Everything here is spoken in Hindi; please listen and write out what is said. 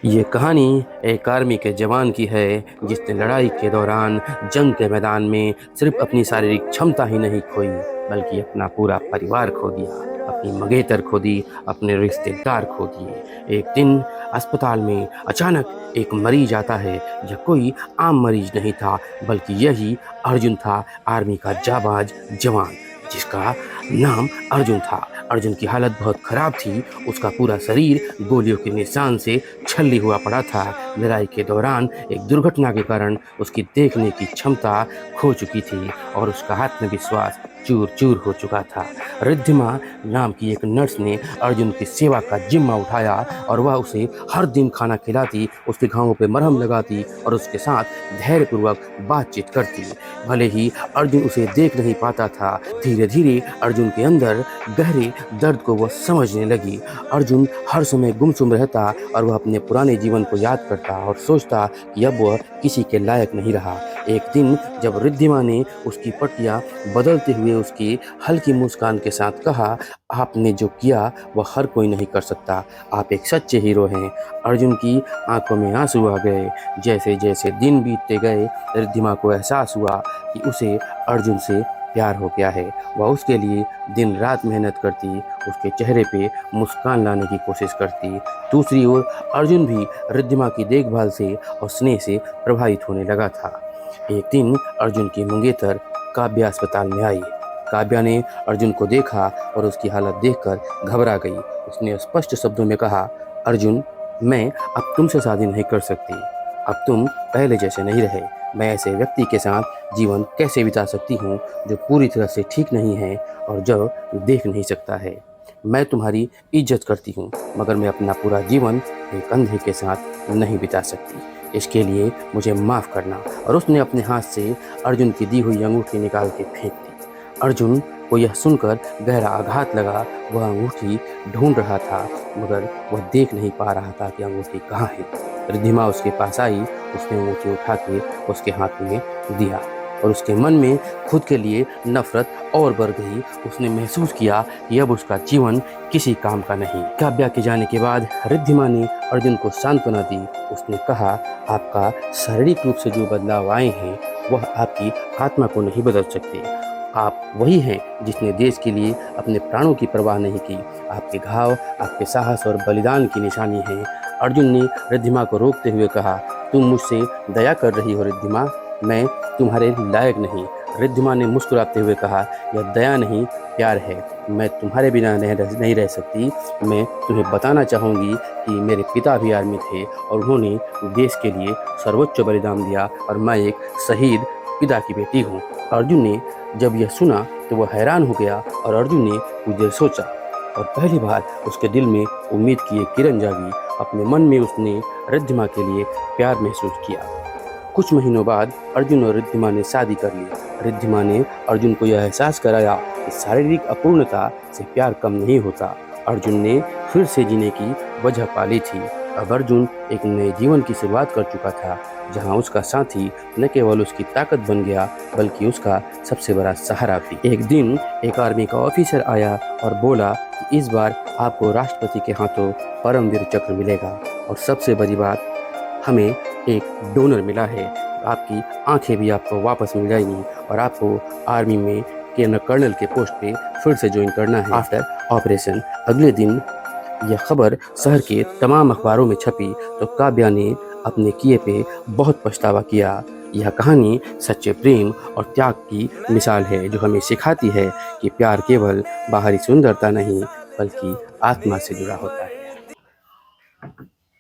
ये कहानी एक आर्मी के जवान की है जिसने लड़ाई के दौरान जंग के मैदान में सिर्फ अपनी शारीरिक क्षमता ही नहीं खोई बल्कि अपना पूरा परिवार खो दिया, अपनी मंगेतर खो दी, अपने रिश्तेदार खो दिए। एक दिन अस्पताल में अचानक एक मरीज आता है। यह कोई आम मरीज नहीं था बल्कि यही अर्जुन था, आर्मी का जाबाज जवान जिसका नाम अर्जुन था। अर्जुन की हालत बहुत खराब थी। उसका पूरा शरीर गोलियों के निशान से छल्ली हुआ पड़ा था। लड़ाई के दौरान एक दुर्घटना के कारण उसकी देखने की क्षमता खो चुकी थी और उसका आत्मविश्वास चूर चूर हो चुका था। रिद्धिमा नाम की एक नर्स ने अर्जुन की सेवा का जिम्मा उठाया और वह उसे हर दिन खाना खिलाती, उसके घावों पे मरहम लगाती और उसके साथ धैर्यपूर्वक बातचीत करती। भले ही अर्जुन उसे देख नहीं पाता था, धीरे धीरे अर्जुन के अंदर गहरे दर्द को वह समझने लगी। अर्जुन हर समय गुमसुम रहता और वह अपने पुराने जीवन को याद करता और सोचता कि अब वह किसी के लायक नहीं रहा। एक दिन जब रिद्धिमा ने उसकी पट्टियां बदलते हुए उसकी हल्की मुस्कान के साथ कहा, आपने जो किया वह हर कोई नहीं कर सकता, आप एक सच्चे हीरो हैं। अर्जुन की आंखों में आंसू आ गए। जैसे जैसे दिन बीतते गए रिद्धिमा को एहसास हुआ कि उसे अर्जुन से प्यार हो गया है। वह उसके लिए दिन रात मेहनत करती, उसके चेहरे पे मुस्कान लाने की कोशिश करती। दूसरी ओर अर्जुन भी रिद्धिमा की देखभाल से और स्नेह से प्रभावित होने लगा था। एक दिन अर्जुन की मंगेतर काव्या अस्पताल में आई। काव्या ने अर्जुन को देखा और उसकी हालत देखकर घबरा गई। उसने स्पष्ट शब्दों में कहा, अर्जुन, मैं अब तुमसे शादी नहीं कर सकती। अब तुम पहले जैसे नहीं रहे। मैं ऐसे व्यक्ति के साथ जीवन कैसे बिता सकती हूँ जो पूरी तरह से ठीक नहीं है और जो देख नहीं सकता है। मैं तुम्हारी इज्जत करती हूँ मगर मैं अपना पूरा जीवन एक अंधे के साथ नहीं बिता सकती। इसके लिए मुझे माफ़ करना। और उसने अपने हाथ से अर्जुन की दी हुई अंगूठी निकाल के फेंक दी। अर्जुन को यह सुनकर गहरा आघात लगा। वह अंगूठी ढूंढ रहा था मगर वह देख नहीं पा रहा था कि अंगूठी कहाँ है। रिद्धिमा उसके पास आई। उसने अंगूठी उठा के उसके हाथ में दिया और उसके मन में खुद के लिए नफरत और बढ़ गई। उसने महसूस किया कि अब उसका जीवन किसी काम का नहीं। काव्या के जाने के बाद रिद्धिमा ने अर्जुन को सांत्वना दी। उसने कहा, आपका शारीरिक रूप से जो बदलाव आए हैं वह आपकी आत्मा को नहीं बदल सकते। आप वही हैं जिसने देश के लिए अपने प्राणों की परवाह नहीं की। आपके घाव आपके साहस और बलिदान की निशानी है। अर्जुन ने रिद्धिमा को रोकते हुए कहा, तुम मुझसे दया कर रही हो रिद्धिमा, मैं तुम्हारे लायक नहीं। रिद्धिमा ने मुस्कुराते हुए कहा, यह दया नहीं प्यार है। मैं तुम्हारे बिना नहीं रह सकती। मैं तुम्हें बताना चाहूँगी कि मेरे पिता भी आर्मी थे और उन्होंने देश के लिए सर्वोच्च बलिदान दिया और मैं एक शहीद पिता की बेटी हूँ। अर्जुन ने जब यह सुना तो वह हैरान हो गया और अर्जुन ने कुछ देर सोचा और पहली बार उसके दिल में उम्मीद की एक किरण जागी। अपने मन में उसने रिद्धिमा के लिए प्यार महसूस किया। कुछ महीनों बाद अर्जुन और रिद्धिमा ने शादी कर ली। रिद्धिमा ने अर्जुन को यह एहसास कराया कि शारीरिक अपूर्णता से प्यार कम नहीं होता। अर्जुन ने फिर से जीने की वजह पाली थी। अब अर्जुन एक नए जीवन की शुरुआत कर चुका था जहां उसका साथी न केवल उसकी ताकत बन गया बल्कि उसका सबसे बड़ा सहारा भी। एक दिन एक आर्मी का ऑफिसर आया और बोला कि इस बार आपको राष्ट्रपति के हाथों परमवीर चक्र मिलेगा और सबसे बड़ी बात, हमें एक डोनर मिला है। आपकी आंखें भी आपको वापस मिल जाएंगी और आपको आर्मी में कर्नल के पोस्ट पे फिर से ज्वाइन करना है आफ्टर ऑपरेशन। अगले दिन यह खबर शहर के तमाम अखबारों में छपी तो काव्या ने अपने किए पे बहुत पछतावा किया। यह कहानी सच्चे प्रेम और त्याग की मिसाल है जो हमें सिखाती है कि प्यार केवल बाहरी सुंदरता नहीं बल्कि आत्मा से जुड़ा होता है।